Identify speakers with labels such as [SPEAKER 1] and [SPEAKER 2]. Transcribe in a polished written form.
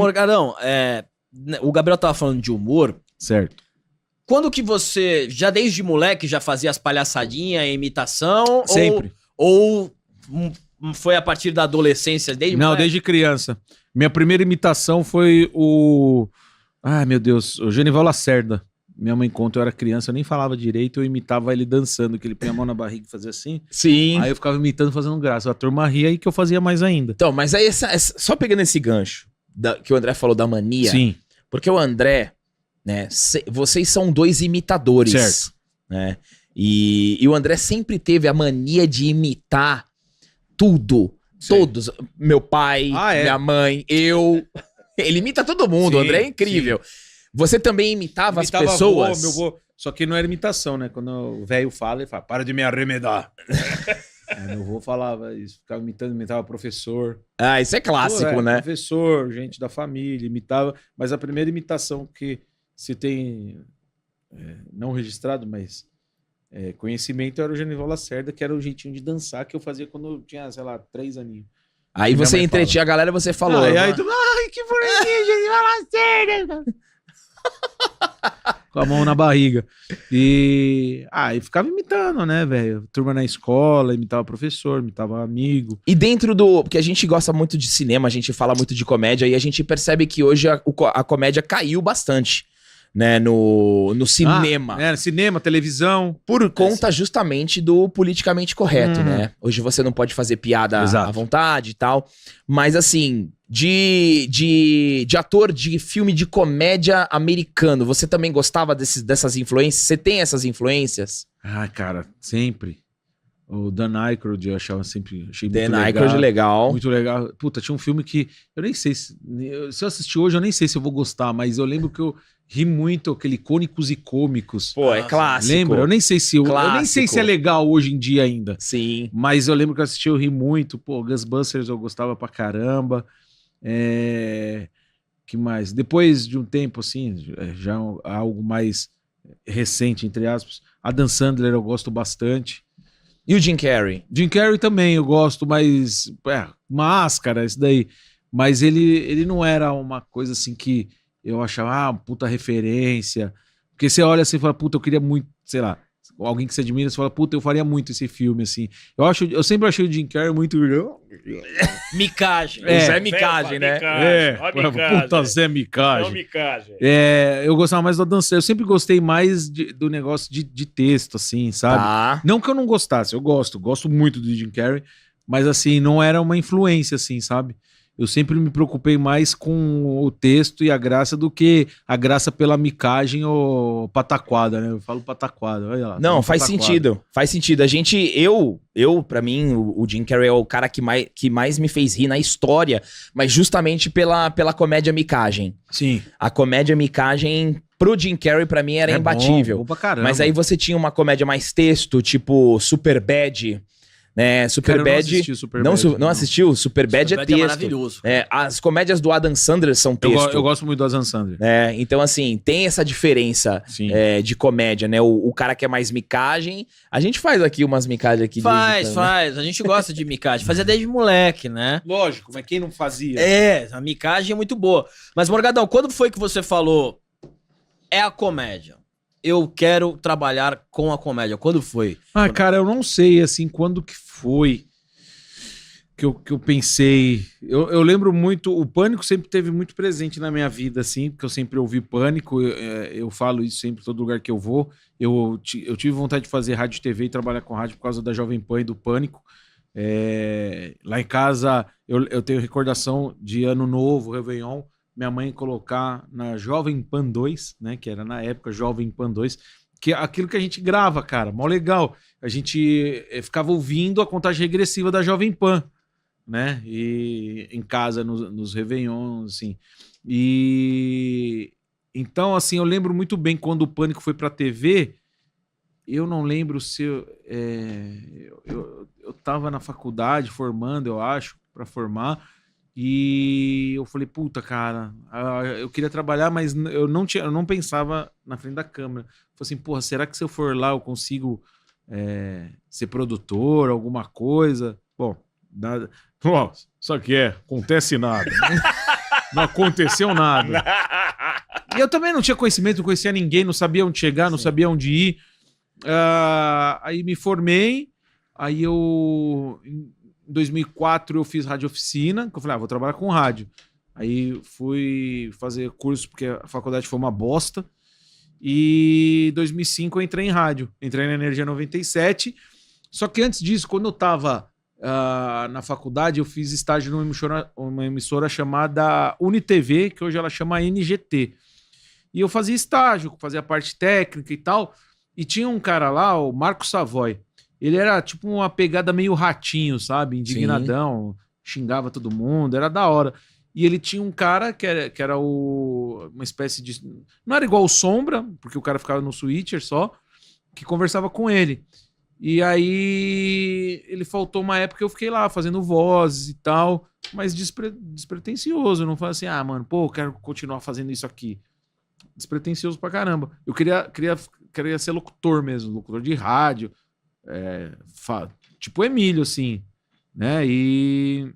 [SPEAKER 1] Morgadão, o Gabriel tava falando de humor.
[SPEAKER 2] Certo.
[SPEAKER 1] Quando que você, já desde moleque, já fazia as palhaçadinhas, imitação?
[SPEAKER 2] Sempre.
[SPEAKER 1] Ou foi a partir da adolescência, desde
[SPEAKER 2] Não,
[SPEAKER 1] moleque?
[SPEAKER 2] desde criança. Minha primeira imitação foi o... Ai, meu Deus, o Genival Lacerda. Minha mãe conta, eu era criança, eu nem falava direito, eu imitava ele dançando, que ele punha a mão na barriga e fazia assim.
[SPEAKER 3] Sim.
[SPEAKER 2] Aí eu ficava imitando, fazendo graça. A turma ria aí que eu fazia mais ainda.
[SPEAKER 3] Então, mas aí, só pegando esse gancho que o André falou da mania.
[SPEAKER 2] Sim.
[SPEAKER 3] Porque o André, né, vocês são dois imitadores.
[SPEAKER 2] Certo.
[SPEAKER 3] Né? E o André sempre teve a mania de imitar tudo.
[SPEAKER 2] Sim.
[SPEAKER 3] Todos. Meu pai, minha mãe, eu. Ele imita todo mundo,
[SPEAKER 2] Sim,
[SPEAKER 3] o André é incrível.
[SPEAKER 2] sim.
[SPEAKER 3] Você também imitava as pessoas?
[SPEAKER 2] Avô, meu avô. Só que não era imitação, né? Quando o velho fala, ele fala, para de me arremedar. Meu avô falava isso, ficava imitava professor.
[SPEAKER 3] Ah, isso é clássico, né?
[SPEAKER 2] Professor, gente da família, imitava. Mas a primeira imitação que se tem, não registrado, mas conhecimento, era o Genival Lacerda, que era o jeitinho de dançar que eu fazia quando eu tinha, sei lá, 3 aninhos.
[SPEAKER 3] Aí você entretinha a galera e você falou.
[SPEAKER 2] E aí tu, ai, que bonitinho, Genival Lacerda. Com a mão na barriga. E ficava imitando, né, velho? Turma na escola, imitava professor, imitava amigo.
[SPEAKER 3] E dentro do... Porque a gente gosta muito de cinema, a gente fala muito de comédia, e a gente percebe que hoje a comédia caiu bastante, né, no cinema.
[SPEAKER 2] Cinema, televisão.
[SPEAKER 3] Por conta justamente do politicamente correto, né? Hoje você não pode fazer piada à vontade e tal. Mas assim, de ator de filme de comédia americano, você também gostava dessas influências? Você tem essas influências?
[SPEAKER 2] Ah, cara, sempre. O Dan Aykroyd eu achava sempre... Achei muito
[SPEAKER 3] Dan Aykroyd legal.
[SPEAKER 2] Muito legal. Puta, tinha um filme que... Eu nem sei se eu assistir hoje, eu nem sei se eu vou gostar, mas eu lembro que eu ri muito, aquele Cônicos e Cômicos.
[SPEAKER 3] Pô, é clássico.
[SPEAKER 2] Lembra? Eu nem sei se é legal hoje em dia ainda.
[SPEAKER 3] Sim.
[SPEAKER 2] Mas eu lembro que eu assisti, eu ri muito. Pô, Ghostbusters eu gostava pra caramba. Que mais? Depois de um tempo, assim, já algo mais recente, entre aspas, Adam Sandler eu gosto bastante.
[SPEAKER 3] E o Jim Carrey?
[SPEAKER 2] Jim Carrey também eu gosto, mas... Máscara, isso daí. Mas ele não era uma coisa assim que eu achava, puta referência. Porque você olha assim e fala, puta, eu queria muito, sei lá, alguém que você admira, você fala, puta, eu faria muito esse filme, assim. Eu sempre achei o Jim Carrey muito...
[SPEAKER 1] Micagem.
[SPEAKER 3] Zé Micagem, né?
[SPEAKER 2] Puta Zé Micagem.
[SPEAKER 4] Micagem.
[SPEAKER 2] Eu gostava mais da dança. Eu sempre gostei mais do negócio de texto, assim, sabe?
[SPEAKER 3] Tá.
[SPEAKER 2] Não que eu não gostasse, eu gosto muito do Jim Carrey, mas assim, não era uma influência, assim, sabe? Eu sempre me preocupei mais com o texto e a graça do que a graça pela micagem ou pataquada, né? Eu falo pataquada, olha lá.
[SPEAKER 3] Não, faz sentido. Faz sentido. Pra mim, o Jim Carrey é o cara que mais me fez rir na história, mas justamente pela comédia micagem.
[SPEAKER 2] Sim.
[SPEAKER 3] A comédia micagem pro Jim Carrey, pra mim, era imbatível.
[SPEAKER 2] Bom pra caramba.
[SPEAKER 3] Mas aí você tinha uma comédia mais texto, tipo Superbad, né? Superbad. Não assistiu? Superbad é texto.
[SPEAKER 1] É maravilhoso.
[SPEAKER 3] As comédias do Adam Sandler são texto.
[SPEAKER 2] Eu gosto muito do Adam Sandler.
[SPEAKER 3] Então, assim, tem essa diferença de comédia, né? O cara que é mais micagem. A gente faz aqui umas micagens aqui.
[SPEAKER 1] Faz. A gente gosta de micagem. Fazia desde moleque, né?
[SPEAKER 2] Lógico, mas quem não fazia?
[SPEAKER 1] A micagem é muito boa. Mas, Morgadão, quando foi que você falou é a comédia? Eu quero trabalhar com a comédia. Quando foi?
[SPEAKER 2] Cara, eu não sei, assim, quando que foi que eu pensei. Eu lembro muito, o Pânico sempre teve muito presente na minha vida, assim, porque eu sempre ouvi Pânico, eu falo isso sempre em todo lugar que eu vou. Eu tive vontade de fazer rádio e TV e trabalhar com rádio por causa da Jovem Pan e do Pânico. Lá em casa, eu tenho recordação de Ano Novo, Réveillon, minha mãe colocar na Jovem Pan 2, né, que era na época Jovem Pan 2, que é aquilo que a gente grava, cara, mó legal. A gente ficava ouvindo a contagem regressiva da Jovem Pan, né, e em casa, nos Réveillons, assim. E então, assim, eu lembro muito bem quando o Pânico foi pra TV, eu não lembro se eu tava na faculdade formando, eu acho, pra formar. E eu falei, puta, cara, eu queria trabalhar, mas eu não pensava na frente da câmera. Falei assim, porra, será que se eu for lá eu consigo ser produtor, alguma coisa? Bom, nada. Só que acontece nada. Não aconteceu nada. E eu também não tinha conhecimento, não conhecia ninguém, não sabia onde chegar, não sabia onde ir. Aí me formei, aí em 2004 eu fiz rádio oficina, que eu falei, vou trabalhar com rádio. Aí fui fazer curso, porque a faculdade foi uma bosta. E em 2005 eu entrei em rádio, entrei na Energia 97. Só que antes disso, quando eu tava na faculdade, eu fiz estágio numa emissora chamada UniTV, que hoje ela chama NGT. E eu fazia estágio, fazia parte técnica e tal. E tinha um cara lá, o Marco Savoy. Ele era tipo uma pegada meio ratinho, sabe? Indignadão, xingava todo mundo, era da hora. E ele tinha um cara que era uma espécie de... Não era igual o Sombra, porque o cara ficava no switcher só, que conversava com ele. E aí ele faltou uma época que eu fiquei lá fazendo vozes e tal, mas despretensioso. Não falei assim, mano, eu quero continuar fazendo isso aqui. Despretensioso pra caramba. Eu queria ser locutor mesmo, locutor de rádio, tipo Emílio, assim, né? E